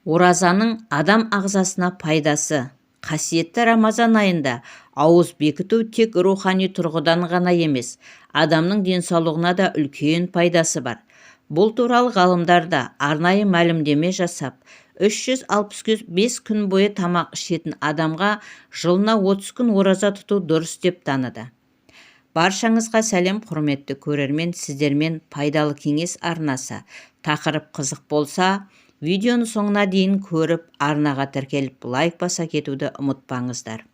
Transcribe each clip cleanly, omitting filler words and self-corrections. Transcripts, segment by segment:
Оразаның адам ағзасына пайдасы. Қасиетті Рамазан айында ауыз бекіту тек рухани тұрғыдан ғана емес, адамның денсаулығына да үлкен пайдасы бар. Бұл туралы ғалымдар да арнайы мәлімдеме жасап, 365 күн бойы тамақ ішетін адамға жылына 30 күн ораза тұту дұрыс деп таныды. Баршаңызға сәлем, құрметті көрермен, сіздермен пайдалы кеңес арнасы. Тақырып қызық болса, видеоны соңына дейін көріп, арнаға тіркеліп лайк баса кетуді ұмытпаңыздар.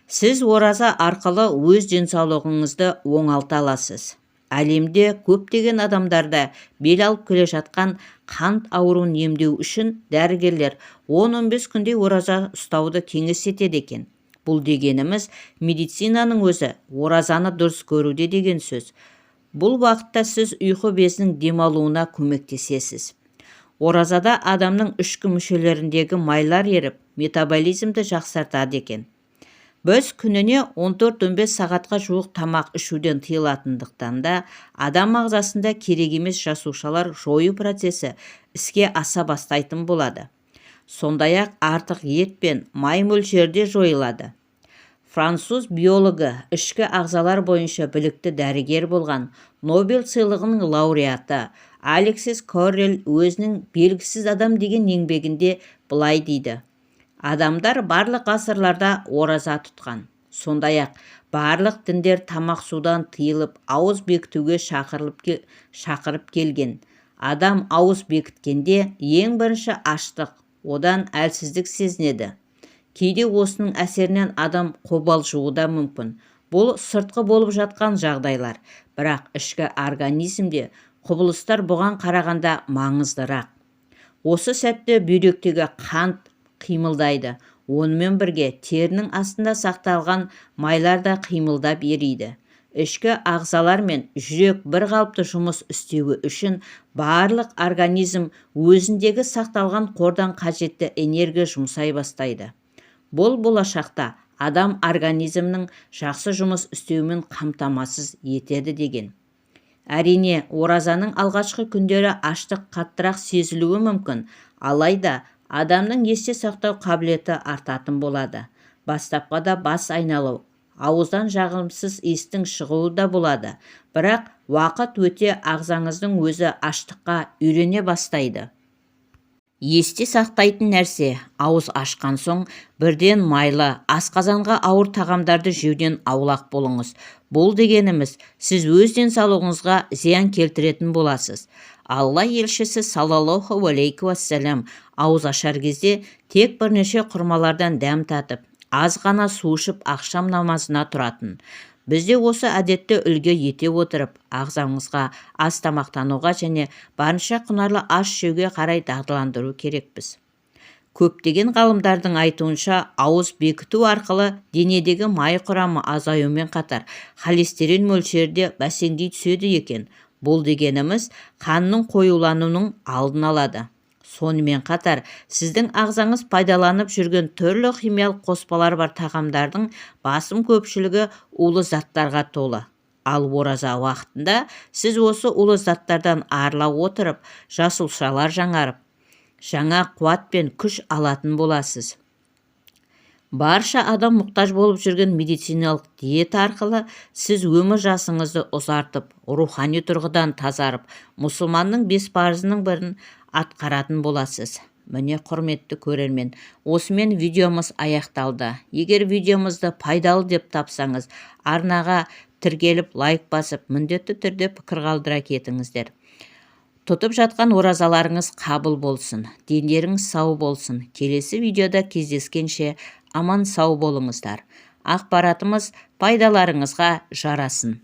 Сіз ораза арқылы өз денсаулығыңызды оңалта аласыз. Әлемде көптеген адамдарда бел алып келе жатқан қант ауруын емдеу үшін дәрігерлер 10-15 күндей ораза ұстауды кеңес етеді екен. Бұл дегеніміз медицинаның өзі оразаны дұрыс көруде деген сөз. Бұл уақытта сіз ұйқы безінің демалуына көмектесесіз. Оразада адамның ішкі мүшелеріндегі майлар еріп, метаболизмді жақсартады екен. Біз күніне 14-15 сағатқа жуық тамақ ішуден тыйылатындықтан да адам ағзасында керек емес жасушалар жою процесі іске аса бастайтын болады. Сондай-ақ артық ет пен май мөлшерде жойылады. Француз биологы, ішкі ағзалар бойынша білікті дәрігер болған Нобель сыйлығының лауреаты Алексис Коррель өзінің белгісіз адам деген еңбегінде былай дейді: адамдар барлық ғасырларда ораза тұтқан. Сондай-ақ барлық діндер тамақ судан тыйылып, ауыз бекітуге шақырып келген. Адам ауыз бекіткенде ең бірінші аштық, одан әлсіздік сезінеді. Кейде осының әсерінен адам қобалжуы да мүмкін. Бұл сыртқы болып жатқан жағдайлар, бірақ ішкі организмде құбылыстар бұған қарағанда маңыздырақ. Осы сәтте бүйректегі қант қимылдайды. Онымен бірге терінің астында сақталған майлар да қимылдап ериді. Ішкі ағзалар мен жүрек бір қалыпты жұмыс істеуі үшін барлық организм өзіндегі сақталған қордан қажетті энергия жұмсай бастайды. Бұл болашақта адам организмнің жақсы жұмыс істеуімен қамтамасыз етеді деген. Әрине, оразаның алғашқы күндері аштық қаттырақ сезілуі мүмкін, алайда адамның есте сақтау қабілеті артатын болады. Бастапқыда бас айналу, ауыздан жағымсыз иістің шығуы да болады, бірақ уақыт өте ағзаңыздың өзі аштыққа үйрене бастайды. Есте сақтайтын нәрсе: ауыз ашқан соң бірден майлы, асқазанға ауыр тағамдарды жеуден аулақ болыңыз. Бұл дегеніміз, сіз өз денсаулығыңызға зиян келтіретін боласыз. Алла елшісі саллаллаху алейхи уассалам ауыз ашар кезде тек бірнеше құрмалардан дәм татып, аз ғана су ішіп ақшам намазына тұратын. Бізде осы әдетті үлгі ете отырып, ағзамызға аз тамақтануға және барынша құнарлы ас жеуге қарай дағдыландыру керекпіз. Көптеген ғалымдардың айтуынша, ауыз бекіту арқылы денедегі май құрамы азаюмен қатар холестерин мөлшері де бәсеңдей түседі екен. Бұл дегеніміз қанның қоюлануының алдын алады. Сонымен қатар, сіздің ағзаңыз пайдаланып жүрген түрлі химиялық қоспалар бар тағамдардың басым көпшілігі улы заттарға толы. Ал ораза уақытында сіз осы улы заттардан арыла отырып, жасушалар жаңарып, жаңа қуат пен күш алатын боласыз. Барша адам мұқтаж болып жүрген медициналық диета арқылы сіз өмір жасыңызды ұзартып, рухани тұрғыдан тазарып, мұсылманның 5 парызының бірін атқаратын боласыз. Міне, құрметті көрермен, осымен видеомыз аяқталды. Егер видеомызды пайдалы деп тапсаңыз, арнаға тіркеліп лайк басып, міндетті түрде пікір қалдыра кетіңіздер. Тұтып жатқан оразаларыңыз қабыл болсын, дендеріңіз сау болсын. Келесі видеода кездескенше аман сау болыңыздар. Ақпаратымыз пайдаларыңызға жарасын.